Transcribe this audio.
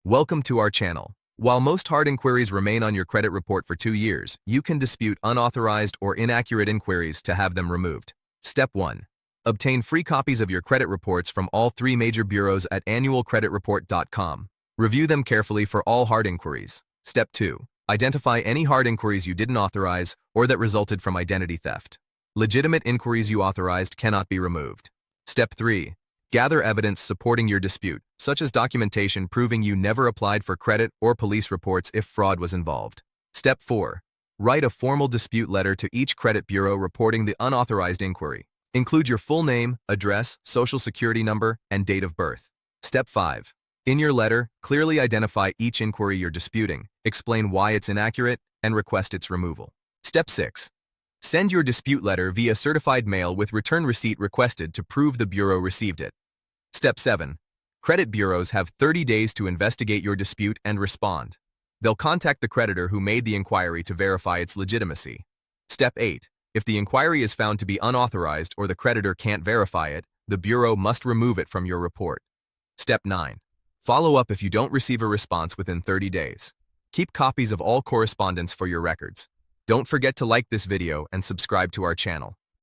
Welcome to our channel. While most hard inquiries remain on your credit report for 2 years, you can dispute unauthorized or inaccurate inquiries to have them removed. Step 1. Obtain free copies of your credit reports from all 3 major bureaus at annualcreditreport.com. Review them carefully for all hard inquiries. Step 2. Identify any hard inquiries you didn't authorize or that resulted from identity theft. Legitimate inquiries you authorized cannot be removed. Step 3. Gather evidence supporting your dispute, such as documentation proving you never applied for credit or police reports if fraud was involved. Step 4. Write a formal dispute letter to each credit bureau reporting the unauthorized inquiry. Include your full name, address, social security number, and date of birth. Step 5. In your letter, clearly identify each inquiry you're disputing, explain why it's inaccurate, and request its removal. Step 6. Send your dispute letter via certified mail with return receipt requested to prove the bureau received it. Step 7. Credit bureaus have 30 days to investigate your dispute and respond. They'll contact the creditor who made the inquiry to verify its legitimacy. Step 8. If the inquiry is found to be unauthorized or the creditor can't verify it, the bureau must remove it from your report. Step 9. Follow up if you don't receive a response within 30 days. Keep copies of all correspondence for your records. Don't forget to like this video and subscribe to our channel.